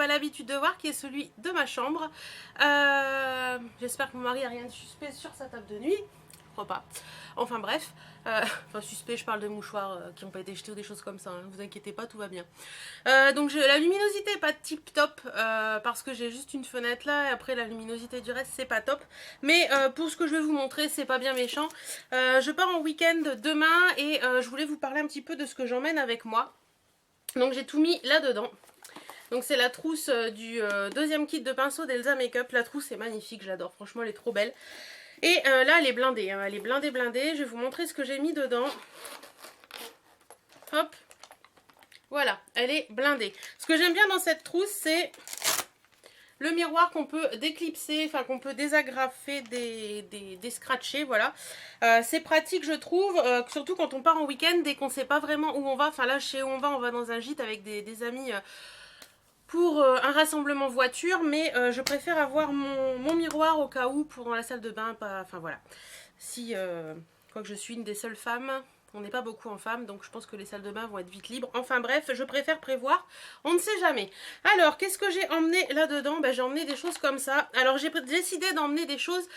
pas l'habitude de voir, qui est celui de ma chambre. J'espère que mon mari a rien de suspect sur sa table de nuit. Je crois pas. Enfin bref, enfin suspect, je parle de mouchoirs qui n'ont pas été jetés ou des choses comme ça, hein. Vous inquiétez pas, tout va bien. Donc la luminosité est pas tip top parce que j'ai juste une fenêtre là et après la luminosité du reste c'est pas top. Mais pour ce que je vais vous montrer, c'est pas bien méchant. Je pars en week-end demain et je voulais vous parler un petit peu de ce que j'emmène avec moi. Donc j'ai tout mis là-dedans. Donc c'est la trousse du deuxième kit de pinceau d'Elsa Makeup. La trousse est magnifique, j'adore, franchement elle est trop belle. Et là elle est blindée, hein. Elle est blindée. Je vais vous montrer ce que j'ai mis dedans. Hop. Voilà, elle est blindée. Ce que j'aime bien dans cette trousse, c'est le miroir qu'on peut déclipser, enfin qu'on peut désagrafer, scratcher, voilà. C'est pratique je trouve, surtout quand on part en week-end et qu'on ne sait pas vraiment où on va. Enfin là, chez où on va dans un gîte avec des amis pour un rassemblement voiture, mais je préfère avoir mon miroir au cas où pour dans la salle de bain, pas, enfin voilà. Si, quoique je suis une des seules femmes, on n'est pas beaucoup en femmes, donc je pense que les salles de bain vont être vite libres. Enfin bref, je préfère prévoir, on ne sait jamais. Alors, qu'est-ce que j'ai emmené là-dedans? Ben, j'ai emmené des choses comme ça. Alors j'ai décidé d'emmener des choses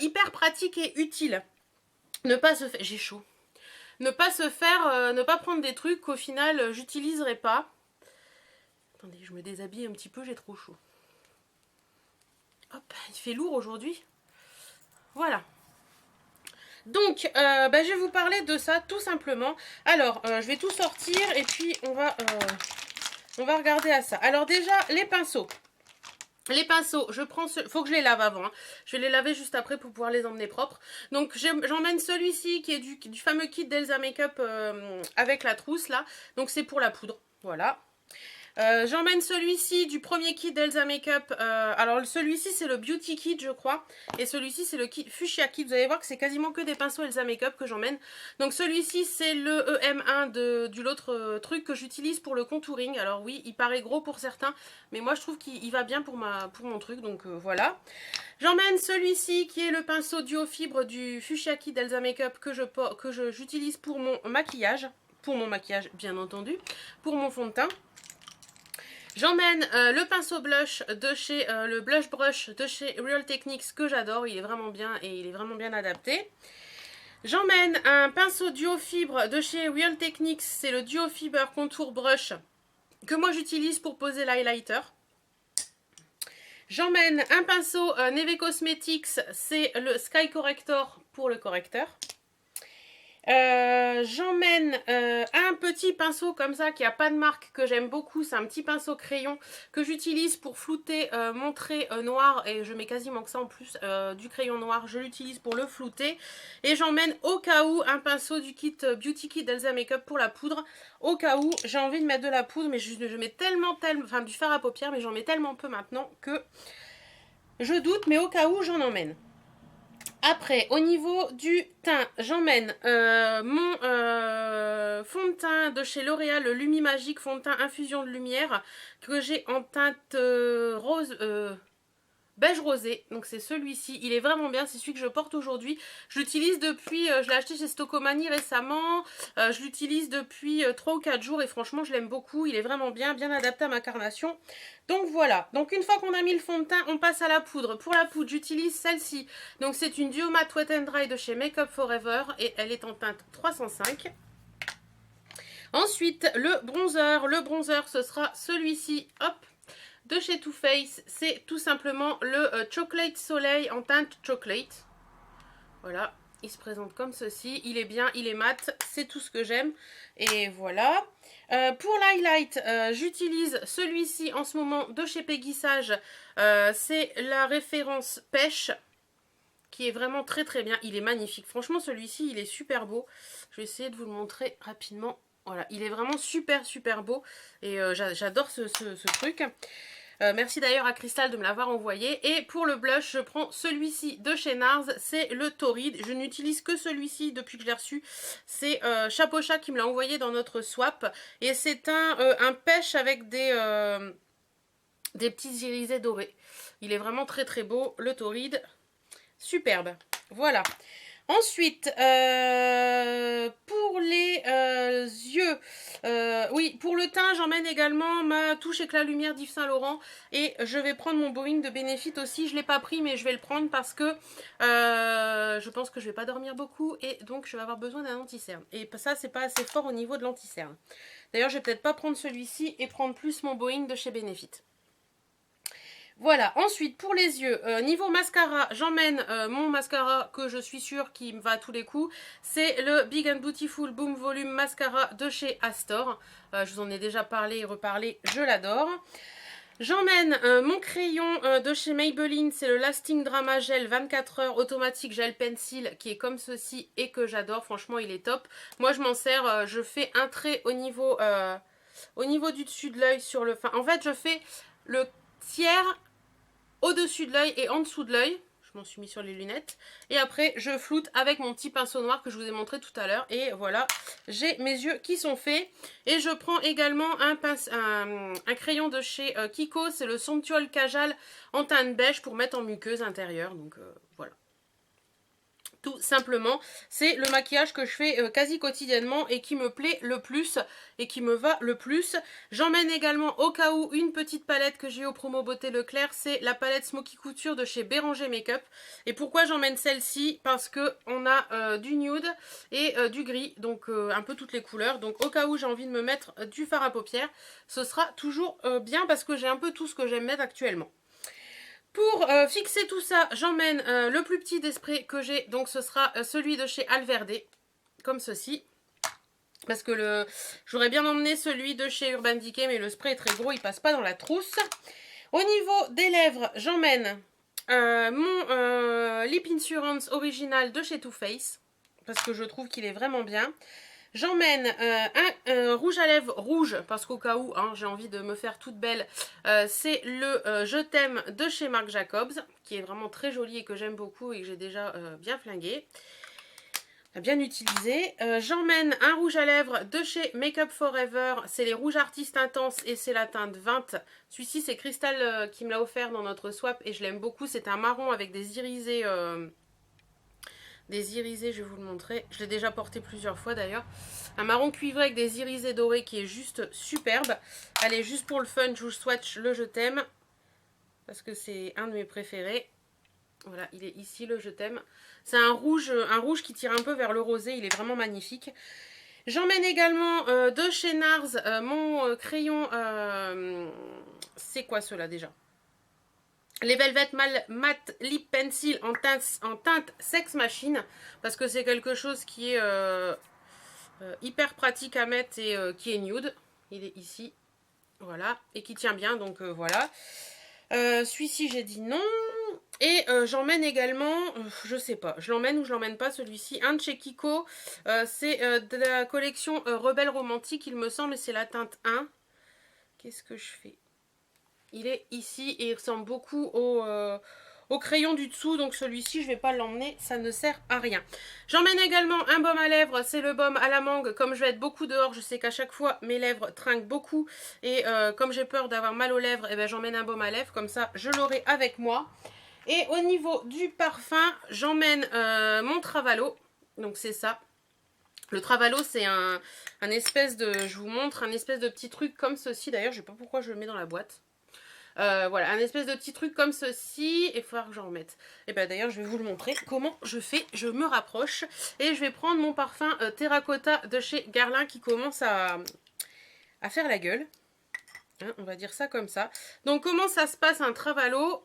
hyper pratiques et utiles. Ne pas se faire... J'ai chaud. Ne pas se faire... ne pas prendre des trucs qu'au final, j'utiliserai pas. Attendez, je me déshabille un petit peu, j'ai trop chaud. Hop, il fait lourd aujourd'hui. Voilà. Donc, je vais vous parler de ça tout simplement. Alors, je vais tout sortir et puis on va regarder à ça. Alors déjà, les pinceaux. Les pinceaux, je prends faut que je les lave avant, hein. Je vais les laver juste après pour pouvoir les emmener propres. Donc j'emmène celui-ci qui est du fameux kit d'Elsa Makeup avec la trousse là. Donc c'est pour la poudre, voilà. J'emmène celui-ci du premier kit d'Elsa Makeup. Alors celui-ci c'est le Beauty Kit je crois. Et celui-ci c'est le kit Fuchsia Kit. Vous allez voir que c'est quasiment que des pinceaux Elsa Makeup que j'emmène. Donc celui-ci c'est le EM1 du l'autre truc que j'utilise pour le contouring. Alors oui, il paraît gros pour certains. Mais moi je trouve qu'il va bien pour mon truc. Donc voilà. J'emmène celui-ci qui est le pinceau duo fibre du Fuchsia Kit d'Elsa Makeup que j'utilise pour mon maquillage. Pour mon maquillage bien entendu. Pour mon fond de teint. J'emmène le pinceau blush de chez le blush brush de chez Real Techniques que j'adore, il est vraiment bien et il est vraiment bien adapté. J'emmène un pinceau duo fibre de chez Real Techniques, c'est le duo fiber contour brush que moi j'utilise pour poser l'highlighter. J'emmène un pinceau Neve Cosmetics, c'est le Sky Corrector pour le correcteur. J'emmène un petit pinceau comme ça qui a pas de marque que j'aime beaucoup, c'est un petit pinceau crayon que j'utilise pour flouter mon trait noir et je mets quasiment que ça en plus du crayon noir, je l'utilise pour le flouter. Et j'emmène au cas où un pinceau du kit Beauty Kit d'Elsa Makeup pour la poudre, au cas où j'ai envie de mettre de la poudre mais je mets tellement, enfin du fard à paupières mais j'en mets tellement peu maintenant que je doute, mais au cas où j'en emmène. Après, au niveau du teint, j'emmène mon fond de teint de chez L'Oréal, le Lumi Magique fond de teint infusion de lumière, que j'ai en teinte rose, beige rosé. Donc c'est celui-ci, il est vraiment bien, c'est celui que je porte aujourd'hui. Je l'utilise depuis, je l'ai acheté chez Stocomanie récemment, je l'utilise depuis 3 ou 4 jours et franchement je l'aime beaucoup, il est vraiment bien, bien adapté à ma carnation. Donc voilà, donc une fois qu'on a mis le fond de teint, on passe à la poudre. Pour la poudre, j'utilise celle-ci. Donc c'est une Duo Matte Wet n Dry de chez Make Up Forever et elle est en teinte 305. Ensuite, le bronzer ce sera celui-ci, hop, de chez Too Faced. C'est tout simplement le Chocolate Soleil en teinte chocolate. Voilà, il se présente comme ceci. Il est bien, il est mat, c'est tout ce que j'aime. Et voilà. Pour l'highlight, j'utilise celui-ci en ce moment de chez Peggy Sage. C'est la référence Pêche, qui est vraiment très très bien. Il est magnifique. Franchement, celui-ci, il est super beau. Je vais essayer de vous le montrer rapidement. Voilà, il est vraiment super super beau. Et j'adore ce truc. Merci d'ailleurs à Cristal de me l'avoir envoyé. Et pour le blush, je prends celui-ci de chez NARS. C'est le Torrid. Je n'utilise que celui-ci depuis que je l'ai reçu. C'est Chapeau Chat qui me l'a envoyé dans notre swap. Et c'est un pêche avec des petits irisés dorés. Il est vraiment très très beau, le Torrid. Superbe. Voilà. Ensuite, pour les yeux, oui, pour le teint, j'emmène également ma touche éclat lumière d'Yves Saint Laurent. Et je vais prendre mon Boeing de Benefit aussi. Je ne l'ai pas pris, mais je vais le prendre parce que je pense que je ne vais pas dormir beaucoup. Et donc, je vais avoir besoin d'un anti-cerne. Et ça, c'est pas assez fort au niveau de l'anti-cerne. D'ailleurs, je vais peut-être pas prendre celui-ci et prendre plus mon Boeing de chez Benefit. Voilà, ensuite pour les yeux, niveau mascara, j'emmène mon mascara que je suis sûre qui me va à tous les coups. C'est le Big and Beautiful Boom Volume Mascara de chez Astor. Je vous en ai déjà parlé et reparlé, je l'adore. J'emmène mon crayon de chez Maybelline, c'est le Lasting Drama Gel 24 heures automatique gel pencil qui est comme ceci et que j'adore, franchement il est top. Moi je m'en sers, je fais un trait au niveau du dessus de l'œil sur le... Enfin, en fait je fais le tiers au-dessus de l'œil et en dessous de l'œil. Je m'en suis mis sur les lunettes. Et après, je floute avec mon petit pinceau noir que je vous ai montré tout à l'heure. Et voilà, j'ai mes yeux qui sont faits. Et je prends également un crayon de chez Kiko. C'est le Sensual Kajal en teinte beige pour mettre en muqueuse intérieure. Donc voilà. Tout simplement, c'est le maquillage que je fais quasi quotidiennement et qui me plaît le plus et qui me va le plus. J'emmène également au cas où une petite palette que j'ai au promo Beauté Leclerc, c'est la palette Smoky Couture de chez Béranger Makeup. Et pourquoi j'emmène celle-ci? Parce que on a du nude et du gris, donc un peu toutes les couleurs. Donc au cas où j'ai envie de me mettre du fard à paupières, ce sera toujours bien parce que j'ai un peu tout ce que j'aime mettre actuellement. Pour fixer tout ça, j'emmène le plus petit des sprays que j'ai. Donc ce sera celui de chez Alverde, comme ceci. Parce que j'aurais bien emmené celui de chez Urban Decay, mais le spray est très gros, il passe pas dans la trousse. Au niveau des lèvres, j'emmène mon Lip Insurance original de chez Too Faced. Parce que je trouve qu'il est vraiment bien. J'emmène un rouge à lèvres rouge, parce qu'au cas où j'ai envie de me faire toute belle, c'est le Je t'aime de chez Marc Jacobs, qui est vraiment très joli et que j'aime beaucoup et que j'ai déjà bien flingué, bien utilisé. J'emmène un rouge à lèvres de chez Make Up Forever, c'est les rouges artistes intenses et c'est la teinte 20. Celui-ci c'est Cristal qui me l'a offert dans notre swap et je l'aime beaucoup, c'est un marron avec des irisés... Des irisés, je vais vous le montrer. Je l'ai déjà porté plusieurs fois d'ailleurs. Un marron cuivré avec des irisés dorés qui est juste superbe. Allez, juste pour le fun, je vous swatch le Je t'aime. Parce que c'est un de mes préférés. Voilà, il est ici le Je t'aime. C'est un rouge qui tire un peu vers le rosé. Il est vraiment magnifique. J'emmène également de chez NARS mon crayon... c'est quoi ceux-là déjà? Les Velvet Matte Lip Pencil en teinte Sex Machine. Parce que c'est quelque chose qui est hyper pratique à mettre et qui est nude. Il est ici. Voilà. Et qui tient bien. Donc voilà. Celui-ci j'ai dit non. Et j'emmène également, je sais pas, je l'emmène ou je l'emmène pas celui-ci. Un de chez Kiko. C'est de la collection Rebelle Romantique il me semble. Et c'est la teinte 1. Qu'est-ce que je fais? Il est ici et il ressemble beaucoup au crayon du dessous. Donc celui-ci, je ne vais pas l'emmener. Ça ne sert à rien. J'emmène également un baume à lèvres. C'est le baume à la mangue. Comme je vais être beaucoup dehors, je sais qu'à chaque fois, mes lèvres trinquent beaucoup. Et comme j'ai peur d'avoir mal aux lèvres, eh ben, j'emmène un baume à lèvres. Comme ça, je l'aurai avec moi. Et au niveau du parfum, j'emmène mon Travalo. Donc c'est ça. Le Travalo, c'est un espèce de... Je vous montre un espèce de petit truc comme ceci. D'ailleurs, je ne sais pas pourquoi je le mets dans la boîte. Voilà, un espèce de petit truc comme ceci. Et il faudra que j'en remette. Et bien d'ailleurs, je vais vous le montrer comment je fais. Je me rapproche. Et je vais prendre mon parfum Terracotta de chez Guerlain qui commence à faire la gueule. Hein, on va dire ça comme ça. Donc comment ça se passe un Travalo?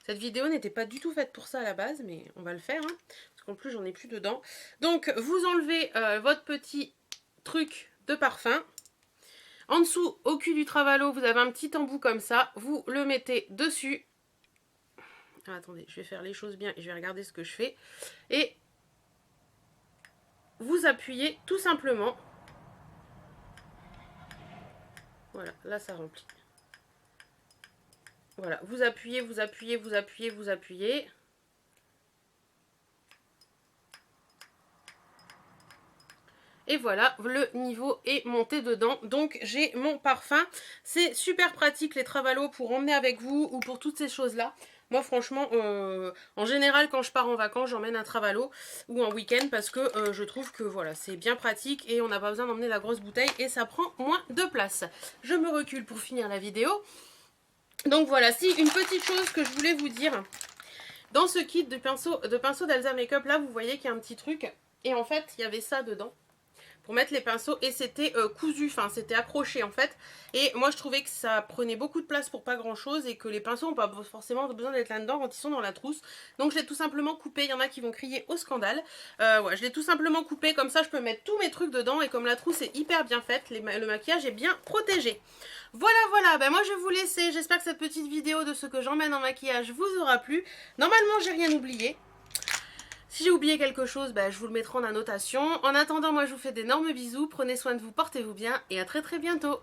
Cette vidéo n'était pas du tout faite pour ça à la base, mais on va le faire. Hein, parce qu'en plus, j'en ai plus dedans. Donc, vous enlevez votre petit truc de parfum. En dessous, au cul du Travalo, vous avez un petit embout comme ça. Vous le mettez dessus. Ah, attendez, je vais faire les choses bien et je vais regarder ce que je fais. Et vous appuyez tout simplement. Voilà, là ça remplit. Voilà, vous appuyez, vous appuyez, vous appuyez, vous appuyez. Et voilà, le niveau est monté dedans. Donc j'ai mon parfum. C'est super pratique les Travalo pour emmener avec vous ou pour toutes ces choses-là. Moi franchement, en général quand je pars en vacances, j'emmène un Travalo ou un week-end parce que je trouve que voilà, c'est bien pratique et on n'a pas besoin d'emmener la grosse bouteille et ça prend moins de place. Je me recule pour finir la vidéo. Donc voilà, si une petite chose que je voulais vous dire, dans ce kit de pinceaux d'Elsa Makeup, là vous voyez qu'il y a un petit truc et en fait il y avait ça dedans pour mettre les pinceaux et c'était cousu, enfin c'était accroché en fait, et moi je trouvais que ça prenait beaucoup de place pour pas grand chose et que les pinceaux n'ont pas forcément besoin d'être là-dedans quand ils sont dans la trousse, donc je l'ai tout simplement coupé. Il y en a qui vont crier au scandale, ouais, je l'ai tout simplement coupé, comme ça je peux mettre tous mes trucs dedans et comme la trousse est hyper bien faite, le maquillage est bien protégé. Voilà, ben moi je vais vous laisser, j'espère que cette petite vidéo de ce que j'emmène en maquillage vous aura plu. Normalement j'ai rien oublié. Si j'ai oublié quelque chose, bah, je vous le mettrai en annotation. En attendant, moi je vous fais d'énormes bisous, prenez soin de vous, portez-vous bien et à très bientôt.